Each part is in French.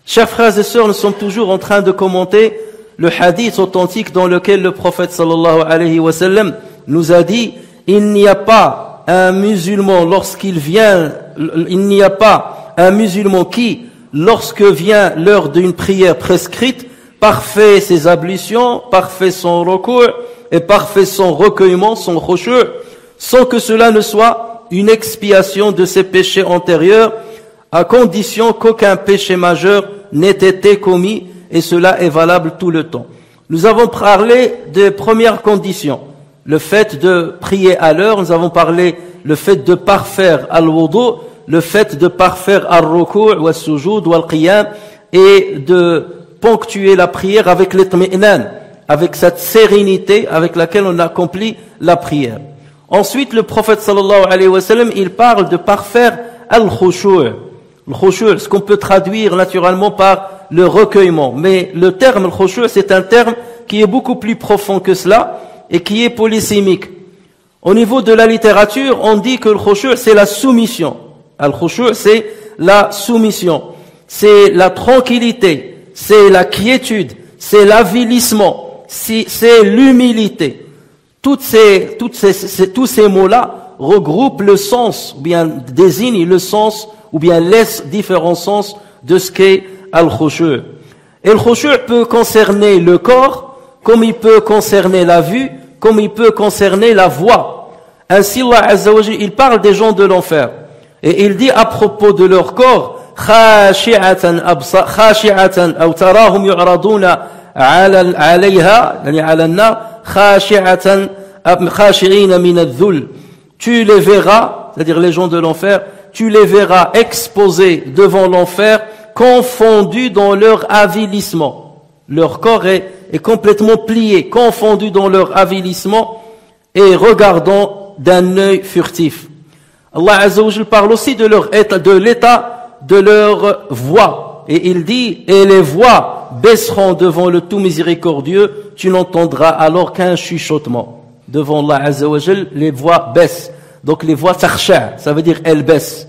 Chers frères et sœurs, nous sommes toujours en train de commenter le hadith authentique dans lequel le prophète sallallahu alayhi wa sallam nous a dit il n'y a pas un musulman qui, lorsque vient l'heure d'une prière prescrite, parfait ses ablutions, parfait son recours et parfait son recueillement, son khushu', sans que cela ne soit une expiation de ses péchés antérieurs, à condition qu'aucun péché majeur n'ait été commis, et cela est valable tout le temps. Nous avons parlé des premières conditions, le fait de prier à l'heure, nous avons parlé le fait de parfaire al-wudu, le fait de parfaire al-ruku' wa al-sujud wa al-qiyam, et de ponctuer la prière avec l'itmi'nan, avec cette sérénité avec laquelle on accomplit la prière. Ensuite, le prophète sallallahu alayhi wa sallam, il parle de parfaire al-khushu'. Le khushu', ce qu'on peut traduire naturellement par le recueillement. Mais le terme le khushu', c'est un terme qui est beaucoup plus profond que cela et qui est polysémique. Au niveau de la littérature, on dit que le khushu' c'est la soumission. Le khushu' c'est la soumission. C'est la tranquillité, c'est la quiétude, c'est l'avilissement, c'est l'humilité. Tous ces mots-là regroupent le sens, ou bien désignent le sens, ou bien laissent différents sens de ce qu'est al-khushu'. Et le khushu' peut concerner le corps, comme il peut concerner la vue, comme il peut concerner la voix. Ainsi, Allah Azza wa Jalla, il parle des gens de l'enfer. Et il dit à propos de leur corps, khashi'atan aw tarahum yu'raduna 'alayha, yani 'ala an-nar, khashi'ina min adh-dhul. Tu les verras, c'est-à-dire les gens de l'enfer, tu les verras exposés devant l'enfer, confondus dans leur avilissement. Leur corps est complètement plié, confondus dans leur avilissement et regardant d'un œil furtif. Allah Azza wa Jalla parle aussi de l'état de leur voix. Et il dit, et les voix baisseront devant le tout miséricordieux, tu n'entendras alors qu'un chuchotement. Devant Allah Azza wa Jalla, les voix baissent. Donc les voix takhsha', ça veut dire elles baissent.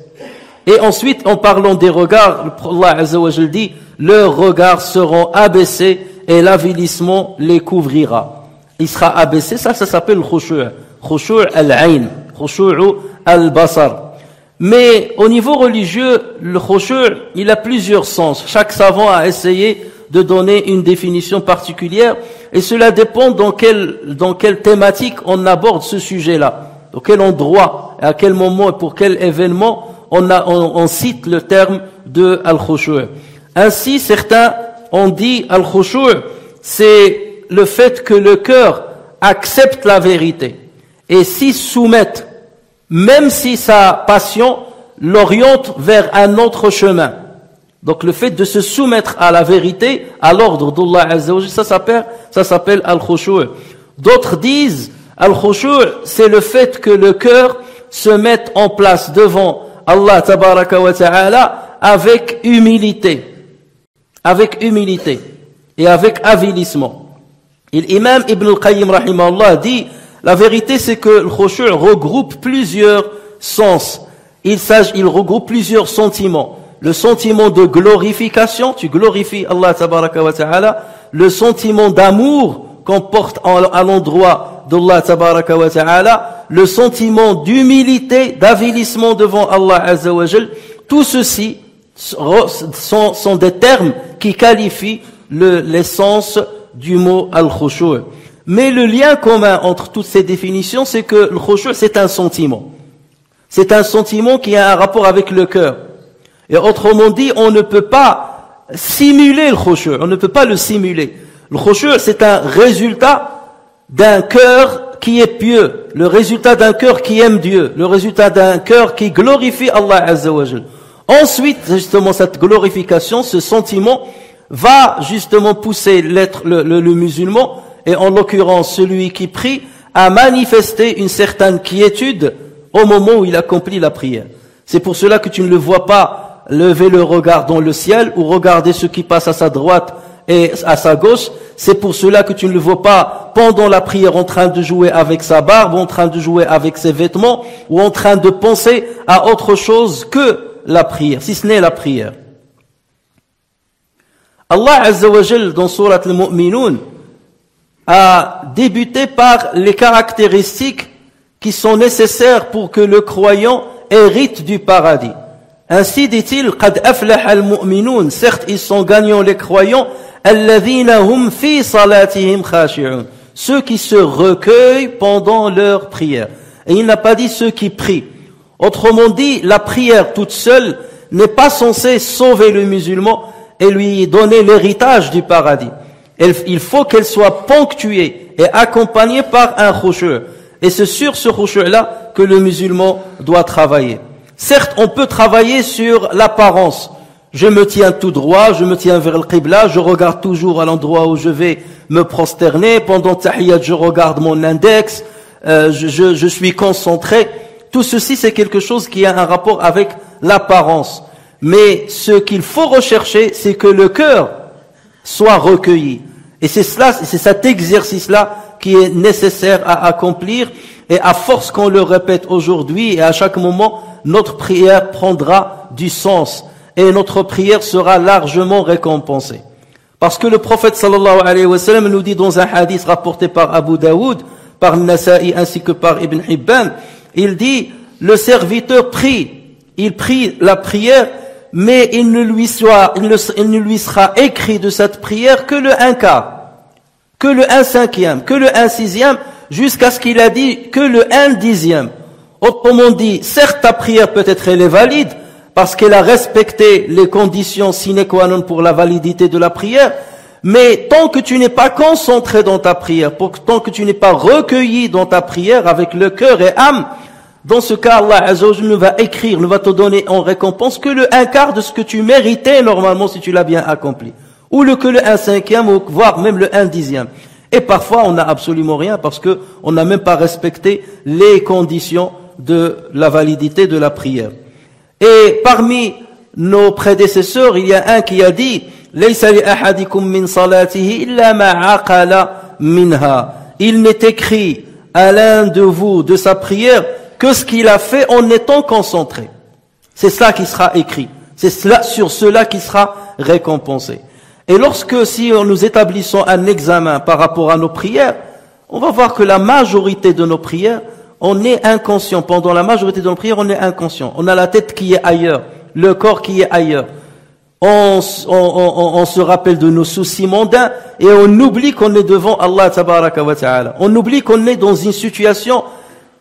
Et ensuite, en parlant des regards, Allah Azza wa Jalla dit, leurs regards seront abaissés et l'avilissement les couvrira. Il sera abaissé, ça s'appelle le khushu'. Khushu' al-ayn, khushu' al-basar. Mais au niveau religieux, le khushu', il a plusieurs sens. Chaque savant a essayé de donner une définition particulière, et cela dépend dans quelle thématique on aborde ce sujet-là. Dans quel endroit, à quel moment et pour quel événement on cite le terme de al-khushu'. Ainsi, certains ont dit al-khushu', c'est le fait que le cœur accepte la vérité et s'y soumette, même si sa passion l'oriente vers un autre chemin. Donc le fait de se soumettre à la vérité, à l'ordre d'Allah Azza wa Jalla, ça s'appelle al-khushu'. D'autres disent al-khushu', c'est le fait que le cœur se mette en place devant Allah tabaraka wa ta'ala avec humilité et avec avilissement. Et l'imam Ibn al-Qayyim rahimahullah dit, la vérité c'est que le khushu' regroupe plusieurs sens. Il regroupe plusieurs sentiments. Le sentiment de glorification, tu glorifies Allah tabaraka wa ta'ala, le sentiment d'amour qu'on porte à l'endroit d'Allah tabaraka wa ta'ala, le sentiment d'humilité, d'avilissement devant Allah azza wa jal. Tout ceci sont des termes qui qualifient l'essence du mot al-khushu'. Mais le lien commun entre toutes ces définitions, c'est que le khushu' c'est un sentiment. C'est un sentiment qui a un rapport avec le cœur. Et autrement dit, on ne peut pas simuler le khushu', on ne peut pas le simuler. Le khushu' c'est un résultat d'un cœur qui est pieux, le résultat d'un cœur qui aime Dieu, le résultat d'un cœur qui glorifie Allah Azza wa Jal. Ensuite, justement, cette glorification, ce sentiment, va justement pousser le musulman, et en l'occurrence celui qui prie, à manifester une certaine quiétude au moment où il accomplit la prière. C'est pour cela que tu ne le vois pas lever le regard dans le ciel ou regarder ce qui passe à sa droite et à sa gauche. C'est pour cela que tu ne le vois pas pendant la prière en train de jouer avec sa barbe, en train de jouer avec ses vêtements, ou en train de penser à autre chose que la prière, si ce n'est la prière. Allah Azza wa Jal dans Surat al-Mu'minun a débuté par les caractéristiques qui sont nécessaires pour que le croyant hérite du paradis. Ainsi dit-il, قَدْ أَفْلَحَ الْمُؤْمِنُونَ, certes ils sont gagnants les croyants, الَّذِينَ هُمْ فِي صَلَاتِهِمْ خَاشِعُونَ, ceux qui se recueillent pendant leur prière. Et il n'a pas dit ceux qui prient. Autrement dit, la prière toute seule n'est pas censée sauver le musulman et lui donner l'héritage du paradis. Il faut qu'elle soit ponctuée et accompagnée par un khushu'. Et c'est sur ce khushu'-là que le musulman doit travailler. Certes, on peut travailler sur l'apparence. Je me tiens tout droit, je me tiens vers le qibla, je regarde toujours à l'endroit où je vais me prosterner. Pendant tahiyyat, je regarde mon index, je suis concentré. Tout ceci, c'est quelque chose qui a un rapport avec l'apparence. Mais ce qu'il faut rechercher, c'est que le cœur soit recueilli. Et c'est cet exercice-là qui est nécessaire à accomplir. Et à force qu'on le répète aujourd'hui et à chaque moment, notre prière prendra du sens. Et notre prière sera largement récompensée. Parce que le prophète sallallahu alayhi wa sallam nous dit dans un hadith rapporté par Abu Daoud, par Nasa'i ainsi que par Ibn Hibban, il dit, le serviteur prie, il prie la prière, mais il ne lui sera écrit de cette prière que le 1/4, que le 1/5, que le 1/6, jusqu'à ce qu'il a dit que le 1/10. Autrement dit, certes ta prière peut-être elle est valide, parce qu'elle a respecté les conditions sine qua non pour la validité de la prière, mais tant que tu n'es pas concentré dans ta prière, tant que tu n'es pas recueilli dans ta prière avec le cœur et âme, dans ce cas, Allah Azza wa Jalla ne va écrire, ne va te donner en récompense que le 1/4 de ce que tu méritais normalement si tu l'as bien accompli. Ou que le 1/5, ou voire même le 1/10. Et parfois, on n'a absolument rien parce que on n'a même pas respecté les conditions de la validité de la prière. Et parmi nos prédécesseurs, il y a un qui a dit, لَيْسَ لِأَحَدِكُمْ مِنْ صَلَاتِهِ إِلَّا مَا عَقَلَ مِنْهَا. Il n'est écrit à l'un de vous de sa prière que ce qu'il a fait en étant concentré. C'est cela qui sera écrit. C'est sur cela qui sera récompensé. Et lorsque, si nous établissons un examen par rapport à nos prières, on va voir que la majorité de nos prières, on est inconscient. Pendant la majorité de nos prières, on est inconscient. On a la tête qui est ailleurs, le corps qui est ailleurs. On se rappelle de nos soucis mondains et on oublie qu'on est devant Allah tabaraka wa ta'ala. On oublie qu'on est dans une situation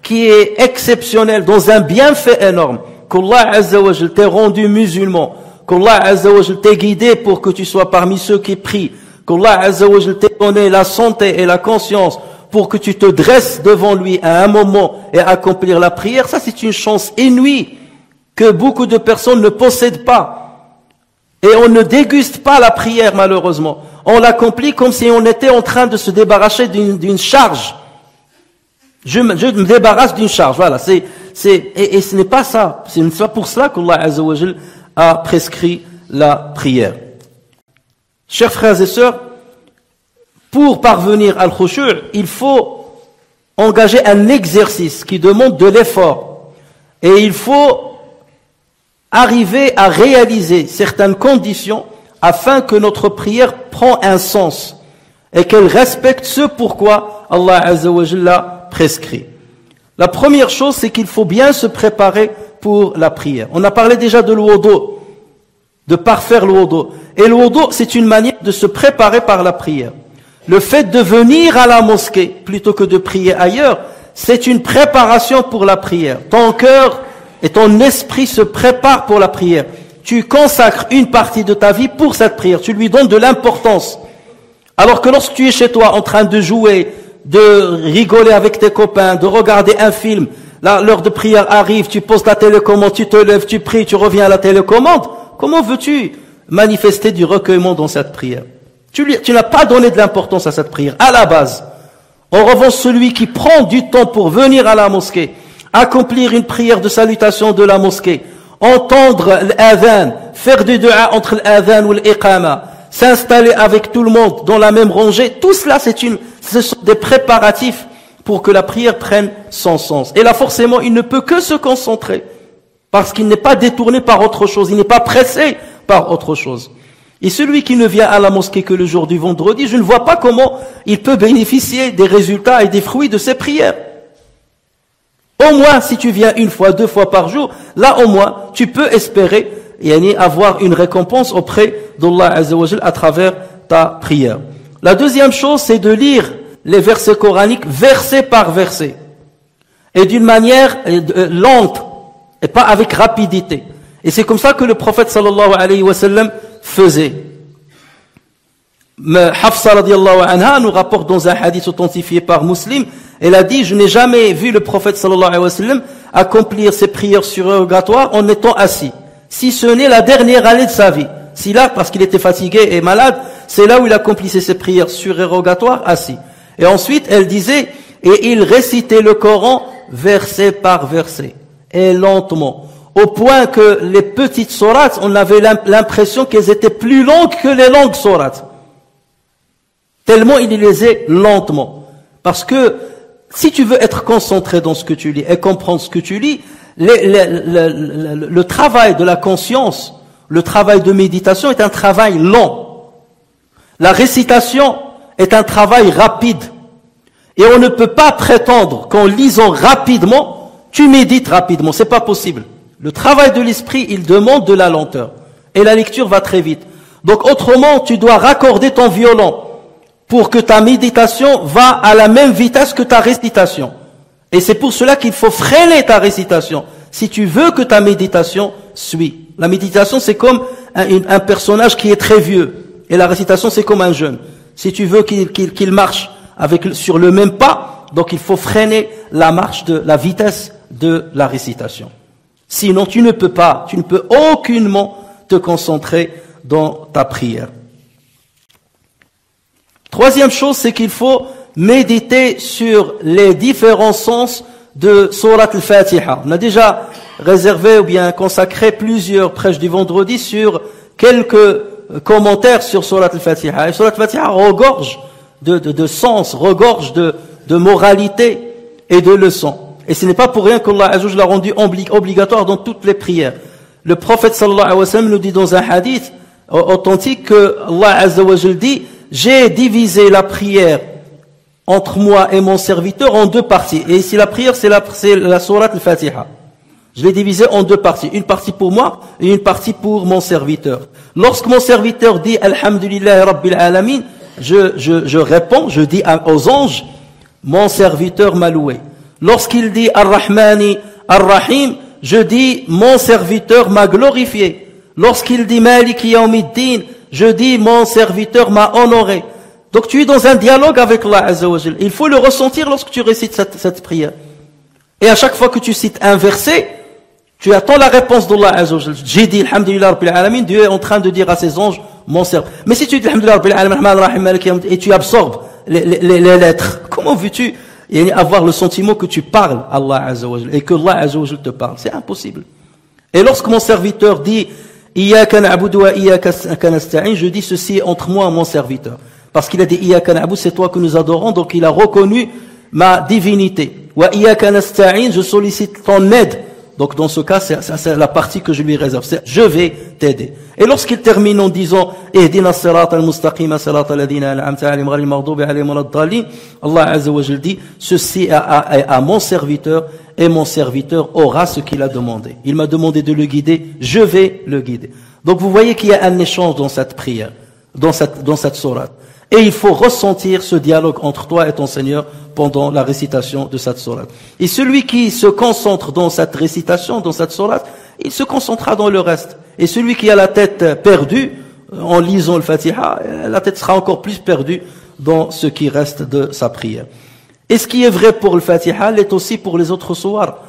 qui est exceptionnelle, dans un bienfait énorme. Qu'Allah Azza wa Jal t'ait rendu musulman. Qu'Allah Azza wa Jal t'ait guidé pour que tu sois parmi ceux qui prient. Qu'Allah Azza wa Jal t'ait donné la santé et la conscience pour que tu te dresses devant lui à un moment et accomplir la prière. Ça, c'est une chance inouïe que beaucoup de personnes ne possèdent pas. Et on ne déguste pas la prière, malheureusement. On l'accomplit comme si on était en train de se débarrasser d'une charge. Je me débarrasse d'une charge. Voilà. Et ce n'est pas ça. Ce n'est pas pour cela qu'Allah Azza wa Jal a prescrit la prière. Chers frères et sœurs, pour parvenir à l'khushu', il faut engager un exercice qui demande de l'effort. Et il faut arriver à réaliser certaines conditions afin que notre prière prenne un sens et qu'elle respecte ce pourquoi Allah Azza wa Jalla prescrit. La première chose, c'est qu'il faut bien se préparer pour la prière. On a parlé déjà de l'wudu, de parfaire l'wudu. Et l'wudu, c'est une manière de se préparer par la prière. Le fait de venir à la mosquée plutôt que de prier ailleurs, c'est une préparation pour la prière. Ton cœur et ton esprit se préparent pour la prière. Tu consacres une partie de ta vie pour cette prière. Tu lui donnes de l'importance. Alors que lorsque tu es chez toi en train de jouer, de rigoler avec tes copains, de regarder un film, Là, l'heure de prière arrive, tu poses la télécommande, tu te lèves, tu pries, tu reviens à la télécommande. Comment veux-tu manifester du recueillement dans cette prière? Tu n'as pas donné de l'importance à cette prière, à la base. En revanche, celui qui prend du temps pour venir à la mosquée, accomplir une prière de salutation de la mosquée, entendre l'adhan, faire du dua entre l'adhan ou l'iqama, s'installer avec tout le monde dans la même rangée, tout cela ce sont des préparatifs pour que la prière prenne son sens. Et là, forcément, il ne peut que se concentrer, parce qu'il n'est pas détourné par autre chose, il n'est pas pressé par autre chose. Et celui qui ne vient à la mosquée que le jour du vendredi, je ne vois pas comment il peut bénéficier des résultats et des fruits de ses prières. Au moins, si tu viens une fois, 2 fois par jour, là au moins, tu peux espérer avoir une récompense auprès d'Allah Azza wa Jal à travers ta prière. La deuxième chose, c'est de lire les versets coraniques verset par verset et d'une manière lente et pas avec rapidité. Et c'est comme ça que le prophète sallallahu alayhi wa sallam faisait. Hafsa radiallahu anha nous rapporte dans un hadith authentifié par Muslim, elle a dit, je n'ai jamais vu le prophète sallallahu alayhi wa sallam accomplir ses prières surrogatoires en étant assis, si ce n'est la dernière année de sa vie. Si là, parce qu'il était fatigué et malade, c'est là où il accomplissait ses prières surrogatoires assis. Et ensuite, elle disait, et il récitait le Coran verset par verset, et lentement, au point que les petites sourates, on avait l'impression qu'elles étaient plus longues que les longues sourates. Tellement il les lisait lentement. Parce que si tu veux être concentré dans ce que tu lis et comprendre ce que tu lis, le travail de la conscience, le travail de méditation est un travail lent. La récitation est un travail rapide. Et on ne peut pas prétendre qu'en lisant rapidement, tu médites rapidement. C'est pas possible. Le travail de l'esprit, il demande de la lenteur. Et la lecture va très vite. Donc autrement, tu dois raccorder ton violon pour que ta méditation va à la même vitesse que ta récitation. Et c'est pour cela qu'il faut freiner ta récitation, si tu veux que ta méditation suit. La méditation, c'est comme un personnage qui est très vieux. Et la récitation, c'est comme un jeune. Si tu veux qu'il marche sur le même pas, donc il faut freiner la vitesse de la récitation. Sinon, tu ne peux aucunement te concentrer dans ta prière. Troisième chose, c'est qu'il faut méditer sur les différents sens de Surat al-Fatiha. On a déjà réservé ou bien consacré plusieurs prêches du vendredi sur quelques commentaires sur Surat al-Fatiha. Et Surat al-Fatiha regorge de sens, regorge de moralité et de leçons. Et ce n'est pas pour rien qu'Allah Azza wa Jalla l'a rendu obligatoire dans toutes les prières. Le prophète sallallahu alayhi wa sallam nous dit dans un hadith authentique que Allah Azza wa Jalla dit, j'ai divisé la prière entre moi et mon serviteur en 2 parties. Et ici la prière c'est la sourate al-Fatiha. Je l'ai divisée en 2 parties. Une partie pour moi et une partie pour mon serviteur. Lorsque mon serviteur dit Alhamdulillah Rabbil Alamin, je réponds, je dis aux anges, mon serviteur m'a loué. Lorsqu'il dit Ar-Rahmani Ar-Rahim, je dis mon serviteur m'a glorifié. Lorsqu'il dit Maliki Yawmiddin, je dis mon serviteur m'a honoré. Donc tu es dans un dialogue avec Allah Azza wa Jal. Il faut le ressentir lorsque tu récites cette prière. Et à chaque fois que tu cites un verset, tu attends la réponse d'Allah Azza wa Jal. J'ai dit Alhamdulillah Rabbil Alamin, Dieu est en train de dire à ses anges, mon serviteur. Mais si tu dis Alhamdulillah Rabbil Alamin, Rahman Rahim Maliki Yawmiddin, et tu absorbes les lettres, comment veux-tu avoir le sentiment que tu parles à Allah Azza wa Jal et que Allah Azza wa Jal te parle? C'est impossible. Et lorsque mon serviteur dit Iyaka na'budu wa iyaka nasta'in, je dis ceci entre moi et mon serviteur. Parce qu'il a dit Iyaka na'budu, c'est toi que nous adorons, donc il a reconnu ma divinité. Wa iyaka nasta'in, je sollicite ton aide. Donc dans ce cas, c'est la partie que je lui réserve. C'est je vais t'aider. Et lorsqu'il termine en disant Ihdina as-sirata al-mustaqima sirata alladhina an'amta alayhim ghayril maghdubi alayhim waladdallin, Allah Azza wa Jalla dit ceci à mon serviteur, et mon serviteur aura ce qu'il a demandé. Il m'a demandé de le guider, je vais le guider. Donc vous voyez qu'il y a un échange dans cette prière, dans cette sourate. Et il faut ressentir ce dialogue entre toi et ton Seigneur pendant la récitation de cette sourate. Et celui qui se concentre dans cette récitation, dans cette sourate, il se concentrera dans le reste. Et celui qui a la tête perdue, en lisant le Fatiha, la tête sera encore plus perdue dans ce qui reste de sa prière. Et ce qui est vrai pour le Fatiha l'est aussi pour les autres sourates.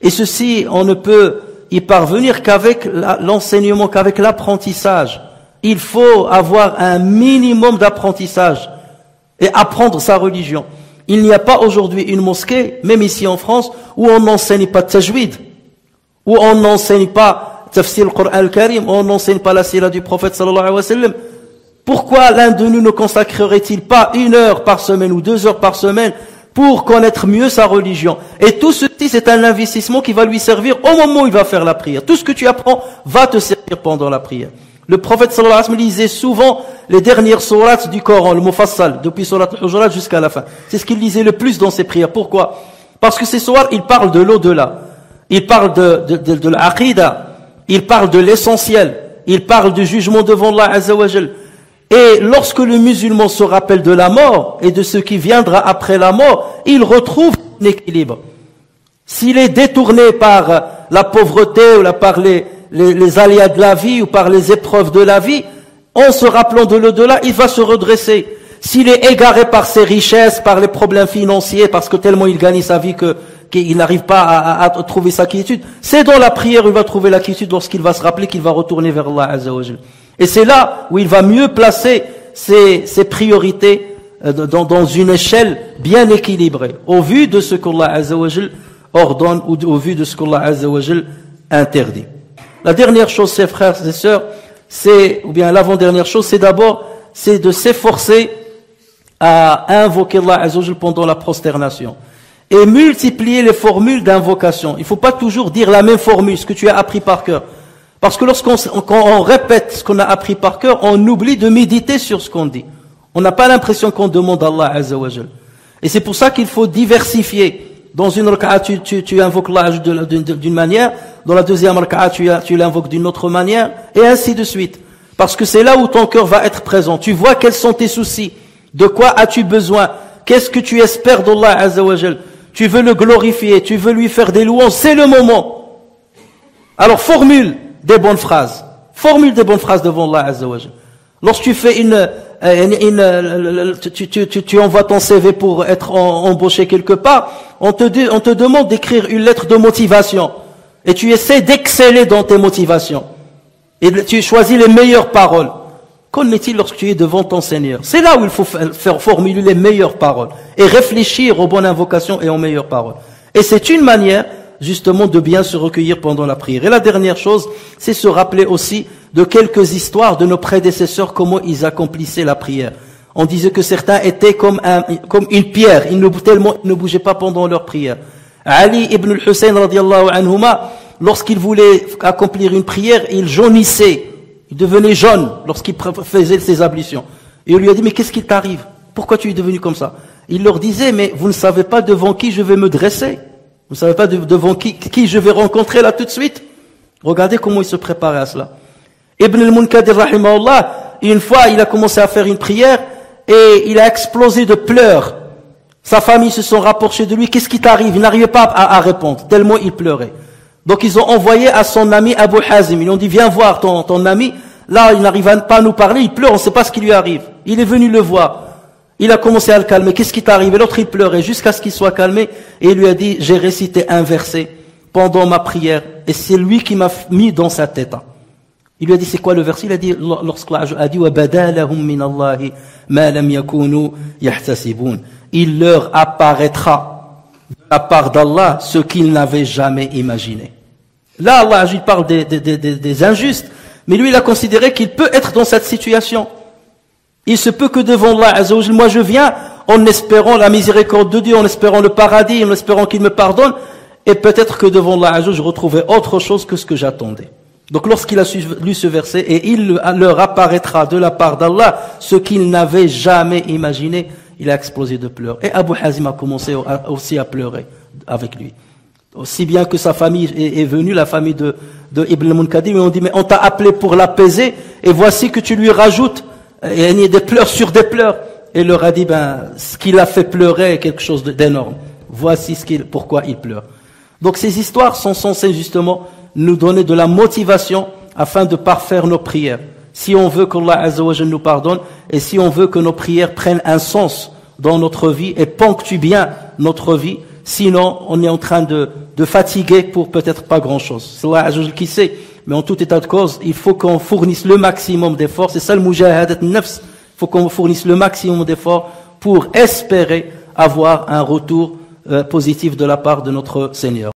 Et ceci, on ne peut y parvenir qu'avec l'enseignement, qu'avec l'apprentissage. Il faut avoir un minimum d'apprentissage et apprendre sa religion. Il n'y a pas aujourd'hui une mosquée, même ici en France, où on n'enseigne pas tajwid, où on n'enseigne pas tafsir al-Qur'an al-Karim, où on n'enseigne pas la sira du prophète sallallahu alayhi wa sallam. Pourquoi l'un de nous ne consacrerait-il pas 1 heure par semaine ou 2 heures par semaine pour connaître mieux sa religion? Et tout ceci, c'est un investissement qui va lui servir au moment où il va faire la prière. Tout ce que tu apprends va te servir pendant la prière. Le prophète sallallahu alayhi wa sallam lisait souvent les dernières sourates du Coran, le Mufassal, depuis surat al-Hujurat jusqu'à la fin. C'est ce qu'il lisait le plus dans ses prières. Pourquoi? Parce que ces sourates, ils parlent de l'au-delà. Ils parlent de l'aqida. Ils parlent de l'essentiel. Ils parlent du jugement devant Allah Azza wa Jal. Et lorsque le musulman se rappelle de la mort et de ce qui viendra après la mort, il retrouve un équilibre. S'il est détourné par la pauvreté ou par les aléas de la vie ou par les épreuves de la vie, en se rappelant de l'au-delà, il va se redresser. S'il est égaré par ses richesses, par les problèmes financiers, parce que tellement il gagne sa vie qu'il n'arrive pas à trouver sa quiétude, c'est dans la prière où il va trouver la quiétude lorsqu'il va se rappeler qu'il va retourner vers Allah Azza wa Jal. Et c'est là où il va mieux placer ses priorités dans une échelle bien équilibrée, au vu de ce qu'Allah Azza wa Jal ordonne ou au vu de ce qu'Allah Azza wa Jal interdit. La dernière chose, ses frères et sœurs, ou bien l'avant-dernière chose, c'est de s'efforcer à invoquer Allah Azza wa Jal pendant la prosternation. Et multiplier les formules d'invocation. Il ne faut pas toujours dire la même formule, ce que tu as appris par cœur. Parce que quand on répète ce qu'on a appris par cœur, on oublie de méditer sur ce qu'on dit. On n'a pas l'impression qu'on demande à Allah Azza wa Jal. Et c'est pour ça qu'il faut diversifier. Dans une raka'a, tu invoques Allah d'une manière. Dans la deuxième raka'a, tu l'invoques d'une autre manière. Et ainsi de suite. Parce que c'est là où ton cœur va être présent. Tu vois quels sont tes soucis. De quoi as-tu besoin? Qu'est-ce que tu espères d'Allah Azza wa Jal? Tu veux le glorifier, tu veux lui faire des louanges, c'est le moment. Alors formule des bonnes phrases. Formule des bonnes phrases devant Allah Azza wa Jal. Lorsque tu fais tu envoies ton CV pour être embauché quelque part, on te demande d'écrire une lettre de motivation. Et tu essaies d'exceller dans tes motivations. Et tu choisis les meilleures paroles. Qu'en est-il lorsque tu es devant ton Seigneur? C'est là où il faut faire formuler les meilleures paroles. Et réfléchir aux bonnes invocations et aux meilleures paroles. Et c'est une manière, justement, de bien se recueillir pendant la prière. Et la dernière chose, c'est se rappeler aussi de quelques histoires de nos prédécesseurs, comment ils accomplissaient la prière. On disait que certains étaient comme une pierre, ils ne bougeaient pas pendant leur prière. Ali ibn al-Hussein, radiallahu anhuma, lorsqu'il voulait accomplir une prière, il jaunissait. Il devenait jaune lorsqu'il faisait ses ablutions. Et on lui a dit, mais qu'est-ce qui t'arrive? Pourquoi tu es devenu comme ça? Il leur disait, mais vous ne savez pas devant qui je vais me dresser? Vous ne savez pas devant qui je vais rencontrer là tout de suite? Regardez comment il se préparait à cela. Ibn al-Munkadir, rahimahullah, une fois, il a commencé à faire une prière et il a explosé de pleurs. Sa famille se sont rapprochés de lui. Qu'est-ce qui t'arrive? Il n'arrivait pas à répondre, tellement il pleurait. Donc ils ont envoyé à son ami Abu Hazim. Ils ont dit, viens voir ton ami. Là, il n'arrive pas à nous parler, il pleure, on ne sait pas ce qui lui arrive. Il est venu le voir. Il a commencé à le calmer. Qu'est-ce qui t'arrive? Et l'autre, il pleurait jusqu'à ce qu'il soit calmé. Et il lui a dit, j'ai récité un verset pendant ma prière. Et c'est lui qui m'a mis dans sa tête. Il lui a dit, c'est quoi le verset? Il a dit, lorsqu'Allah a dit, وَبَدَا لَهُم مِّنَ اللَّهِ مَا لَمْ يَكُونُوا يَحْتَسِبُونَ. Il leur apparaîtra de la part d'Allah ce qu'ils n'avaient jamais imaginé. Là, Allah, il parle des injustes, mais lui, il a considéré qu'il peut être dans cette situation. Il se peut que devant Allah, moi je viens en espérant la miséricorde de Dieu, en espérant le paradis, en espérant qu'il me pardonne, et peut-être que devant Allah, je retrouvais autre chose que ce que j'attendais. Donc lorsqu'il a lu ce verset, et il leur apparaîtra de la part d'Allah ce qu'ils n'avaient jamais imaginé, il a explosé de pleurs. Et Abu Hazim a commencé aussi à pleurer avec lui. Aussi bien que sa famille est venue, la famille de Ibn al-Munkadir, et on dit, mais on t'a appelé pour l'apaiser, et voici que tu lui rajoutes des pleurs sur des pleurs. Et il leur a dit, ce qu'il a fait pleurer est quelque chose d'énorme. Voici pourquoi il pleure. Donc ces histoires sont censées justement nous donner de la motivation afin de parfaire nos prières. Si on veut qu'Allah Azza wa Jalla nous pardonne, et si on veut que nos prières prennent un sens dans notre vie et ponctuent bien notre vie, sinon on est en train de fatiguer pour peut-être pas grand-chose. C'est Allah Azza qui sait. Mais en tout état de cause, il faut qu'on fournisse le maximum d'efforts. C'est ça le mujahadat nafs. Il faut qu'on fournisse le maximum d'efforts pour espérer avoir un retour positif de la part de notre Seigneur.